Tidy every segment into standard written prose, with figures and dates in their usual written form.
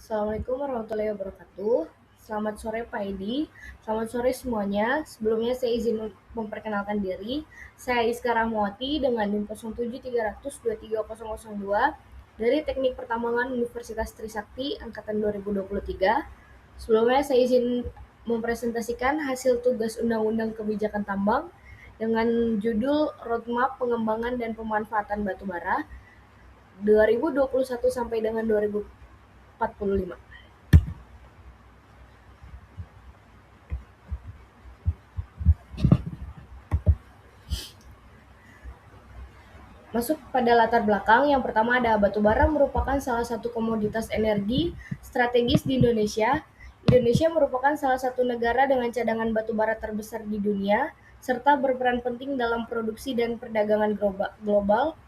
Assalamualaikum warahmatullahi wabarakatuh. Selamat sore Pak Edi. Selamat sore semuanya. Sebelumnya saya izin memperkenalkan diri. Saya Iska Rahmawati dengan NIM 0730023002 dari Teknik Pertambangan Universitas Trisakti angkatan 2023. Sebelumnya saya izin mempresentasikan hasil tugas Undang-Undang Kebijakan Tambang dengan judul Roadmap Pengembangan dan Pemanfaatan Batubara 2021 sampai dengan 2045. Masuk pada latar belakang, yang pertama ada batubara merupakan salah satu komoditas energi strategis di Indonesia. Indonesia merupakan salah satu negara dengan cadangan batubara terbesar di dunia, serta berperan penting dalam produksi dan perdagangan global.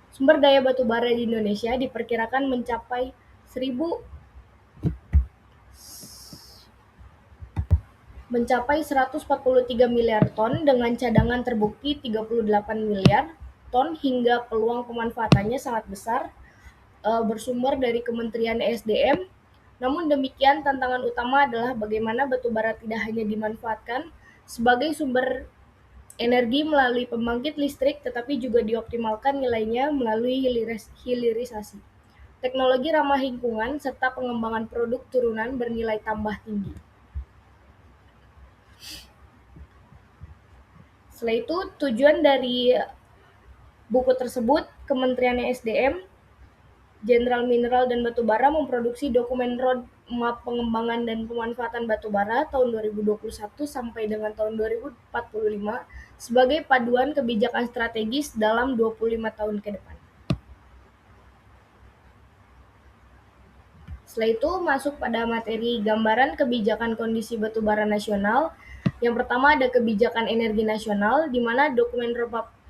Sumber daya batubara di Indonesia diperkirakan mencapai 143 miliar ton dengan cadangan terbukti 38 miliar ton hingga peluang pemanfaatannya sangat besar bersumber dari Kementerian ESDM. Namun demikian, tantangan utama adalah bagaimana batubara tidak hanya dimanfaatkan sebagai sumber energi melalui pembangkit listrik, tetapi juga dioptimalkan nilainya melalui hilirisasi, teknologi ramah lingkungan, serta pengembangan produk turunan bernilai tambah tinggi. Setelah itu, tujuan dari buku tersebut, Kementerian ESDM, Jenderal Mineral dan Batubara memproduksi dokumen Roadmap Pengembangan dan Pemanfaatan Batubara tahun 2021 sampai dengan tahun 2045 sebagai paduan kebijakan strategis dalam 25 tahun ke depan. Setelah itu masuk pada materi gambaran kebijakan kondisi batubara nasional. Yang pertama ada kebijakan energi nasional, di mana dokumen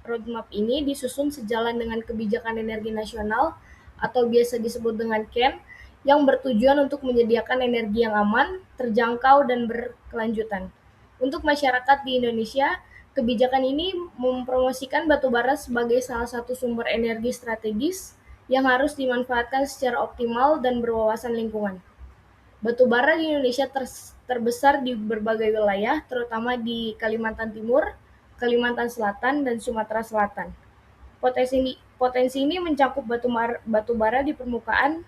roadmap ini disusun sejalan dengan kebijakan energi nasional atau biasa disebut dengan KEN, yang bertujuan untuk menyediakan energi yang aman, terjangkau, dan berkelanjutan. Untuk masyarakat di Indonesia, kebijakan ini mempromosikan batubara sebagai salah satu sumber energi strategis yang harus dimanfaatkan secara optimal dan berwawasan lingkungan. Batubara di Indonesia terbesar di berbagai wilayah, terutama di Kalimantan Timur, Kalimantan Selatan, dan Sumatera Selatan. Potensi ini mencakup batubara di permukaan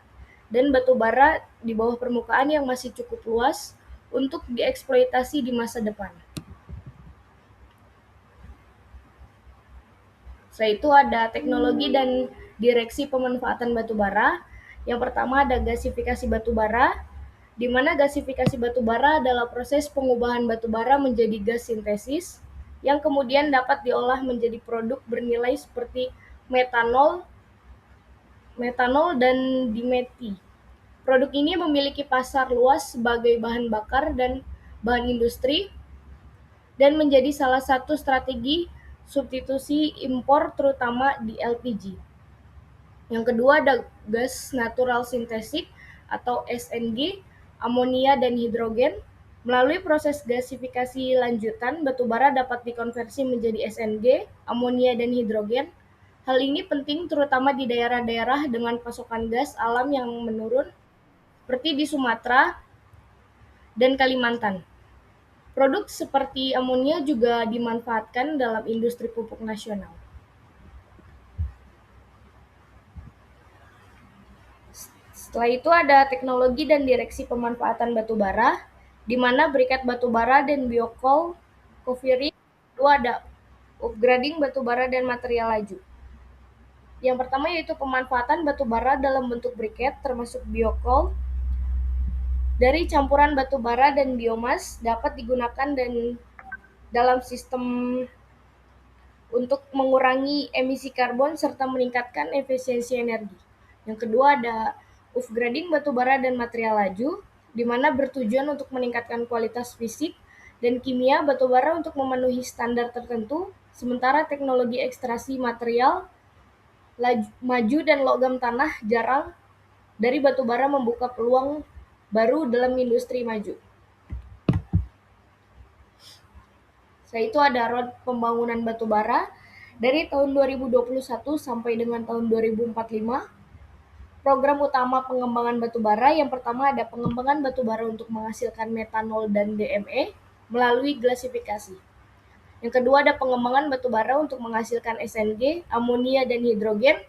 dan batubara di bawah permukaan yang masih cukup luas untuk dieksploitasi di masa depan. Setelah itu ada teknologi dan direksi pemanfaatan batubara. Yang pertama ada gasifikasi batubara, di mana gasifikasi batubara adalah proses pengubahan batubara menjadi gas sintesis yang kemudian dapat diolah menjadi produk bernilai seperti metanol dan dimeti. Produk ini memiliki pasar luas sebagai bahan bakar dan bahan industri dan menjadi salah satu strategi substitusi impor terutama di LPG. Yang kedua ada gas natural sintetik atau SNG, amonia dan hidrogen. Melalui proses gasifikasi lanjutan, batubara dapat dikonversi menjadi SNG, amonia dan hidrogen. Hal ini penting terutama di daerah-daerah dengan pasokan gas alam yang menurun, seperti di Sumatera dan Kalimantan. Produk seperti amonia juga dimanfaatkan dalam industri pupuk nasional. Setelah itu ada teknologi dan direksi pemanfaatan batubara, di mana berikat batubara dan biokol co-firing. Kedua ada upgrading batubara dan material laju. Yang pertama yaitu pemanfaatan batubara dalam bentuk briket termasuk biokol dari campuran batubara dan biomas dapat digunakan dan dalam sistem untuk mengurangi emisi karbon serta meningkatkan efisiensi energi. Yang kedua ada upgrading batubara dan material laju, di mana bertujuan untuk meningkatkan kualitas fisik dan kimia batubara untuk memenuhi standar tertentu, sementara teknologi ekstraksi material maju dan logam tanah jarang dari batubara membuka peluang baru dalam industri maju. Setelah itu ada road pembangunan batubara dari tahun 2021 sampai dengan tahun 2045. program utama pengembangan batubara. Yang pertama ada pengembangan batubara untuk menghasilkan metanol dan DME melalui glasifikasi. Yang kedua ada pengembangan batubara untuk menghasilkan SNG, amonia, dan hidrogen.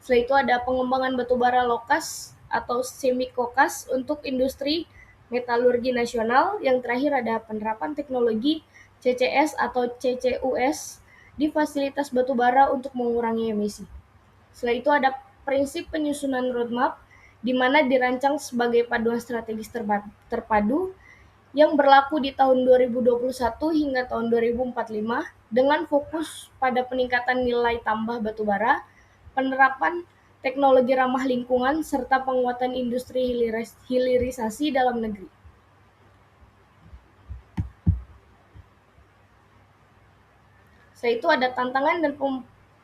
Setelah itu ada pengembangan batubara lokas atau semikokas untuk industri metalurgi nasional. Yang terakhir ada penerapan teknologi CCS atau CCUS di fasilitas batubara untuk mengurangi emisi. Setelah itu ada prinsip penyusunan roadmap di mana dirancang sebagai paduan strategis terpadu yang berlaku di tahun 2021 hingga tahun 2045 dengan fokus pada peningkatan nilai tambah batubara, penerapan teknologi ramah lingkungan, serta penguatan industri hilirisasi dalam negeri. Setelah itu ada tantangan dan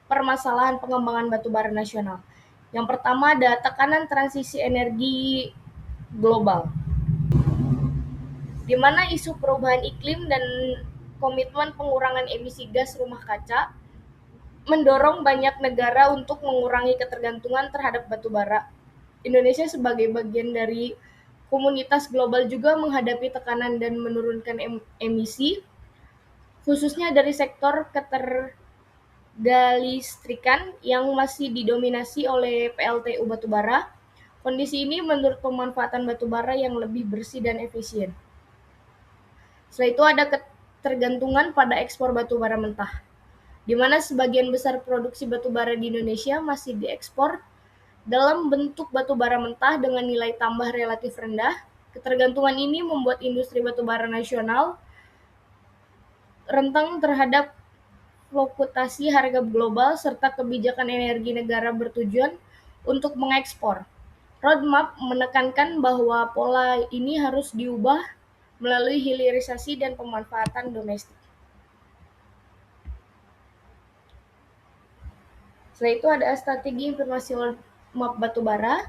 permasalahan pengembangan batubara nasional. Yang pertama ada tekanan transisi energi global, di mana isu perubahan iklim dan komitmen pengurangan emisi gas rumah kaca mendorong banyak negara untuk mengurangi ketergantungan terhadap batubara. Indonesia sebagai bagian dari komunitas global juga menghadapi tekanan dan menurunkan emisi, khususnya dari sektor ketergalistrikan yang masih didominasi oleh PLTU batubara. Kondisi ini menurut pemanfaatan batubara yang lebih bersih dan efisien. Setelah itu ada ketergantungan pada ekspor batubara mentah, di mana sebagian besar produksi batubara di Indonesia masih diekspor dalam bentuk batubara mentah dengan nilai tambah relatif rendah. Ketergantungan ini membuat industri batubara nasional rentan terhadap fluktuasi harga global serta kebijakan energi negara bertujuan untuk mengekspor. Roadmap menekankan bahwa pola ini harus diubah melalui hilirisasi dan pemanfaatan domestik. Setelah itu ada strategi informasi roadmap batubara,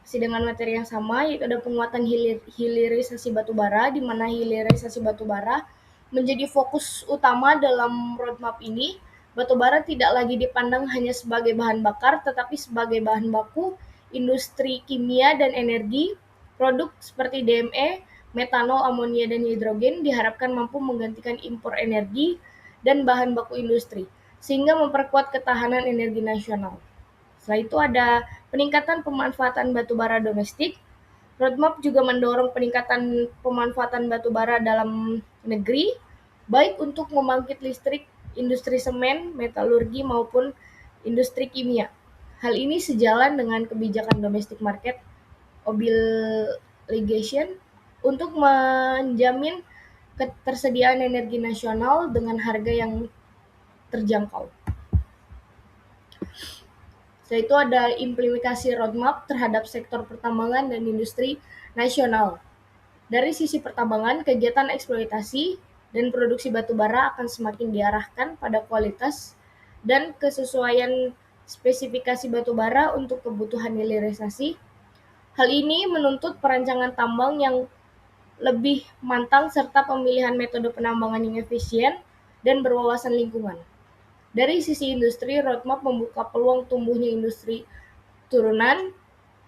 masih dengan materi yang sama, yaitu ada penguatan hilirisasi batubara, di mana hilirisasi batubara menjadi fokus utama dalam roadmap ini. Batubara tidak lagi dipandang hanya sebagai bahan bakar, tetapi sebagai bahan baku industri kimia dan energi. Produk seperti DME, metanol, amonia, dan hidrogen diharapkan mampu menggantikan impor energi dan bahan baku industri, sehingga memperkuat ketahanan energi nasional. Setelah itu ada peningkatan pemanfaatan batubara domestik. Roadmap juga mendorong peningkatan pemanfaatan batubara dalam negeri, baik untuk membangkit listrik, industri semen, metalurgi, maupun industri kimia. Hal ini sejalan dengan kebijakan domestic market obligation untuk menjamin ketersediaan energi nasional dengan harga yang terjangkau. Setelah itu ada implementasi roadmap terhadap sektor pertambangan dan industri nasional. Dari sisi pertambangan, kegiatan eksploitasi dan produksi batubara akan semakin diarahkan pada kualitas dan kesesuaian spesifikasi batubara untuk kebutuhan hilirisasi. Hal ini menuntut perancangan tambang yang lebih matang serta pemilihan metode penambangan yang efisien dan berwawasan lingkungan. Dari sisi industri, roadmap membuka peluang tumbuhnya industri turunan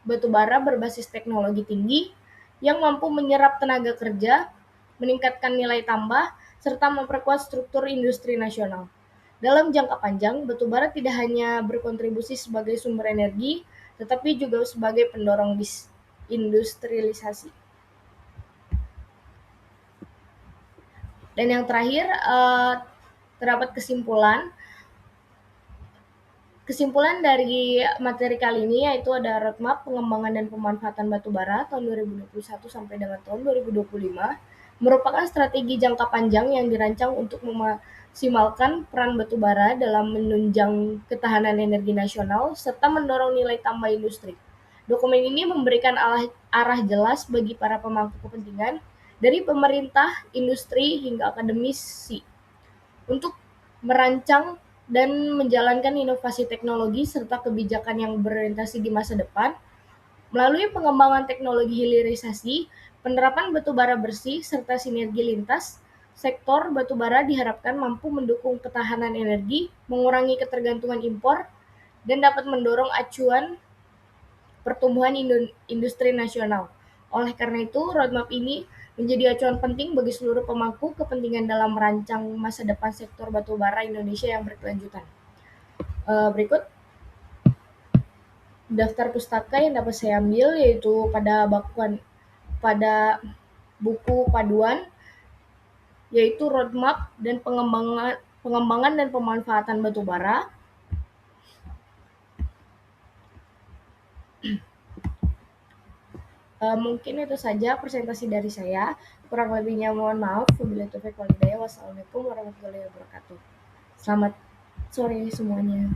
batubara berbasis teknologi tinggi yang mampu menyerap tenaga kerja, meningkatkan nilai tambah, serta memperkuat struktur industri nasional. Dalam jangka panjang, batubara tidak hanya berkontribusi sebagai sumber energi, tetapi juga sebagai pendorong industrialisasi. Dan yang terakhir, terdapat Kesimpulan dari materi kali ini yaitu ada roadmap pengembangan dan pemanfaatan batubara tahun 2021 sampai dengan tahun 2025 merupakan strategi jangka panjang yang dirancang untuk memaksimalkan peran batubara dalam menunjang ketahanan energi nasional serta mendorong nilai tambah industri. Dokumen ini memberikan arah jelas bagi para pemangku kepentingan dari pemerintah, industri, hingga akademisi untuk merancang dan menjalankan inovasi teknologi serta kebijakan yang berorientasi di masa depan. Melalui pengembangan teknologi hilirisasi, penerapan batubara bersih, serta sinergi lintas sektor batubara diharapkan mampu mendukung ketahanan energi, mengurangi ketergantungan impor, dan dapat mendorong acuan pertumbuhan industri nasional. Oleh karena itu, roadmap ini menjadi acuan penting bagi seluruh pemangku kepentingan dalam merancang masa depan sektor batubara Indonesia yang berkelanjutan. Berikut daftar pustaka yang dapat saya ambil, yaitu pada buku paduan, yaitu roadmap dan pengembangan dan pemanfaatan batubara. Mungkin itu saja presentasi dari saya. Kurang lebihnya mohon maaf. Wabillahi taufiq wal hidayah. Wassalamualaikum warahmatullahi wabarakatuh. Selamat sore semuanya.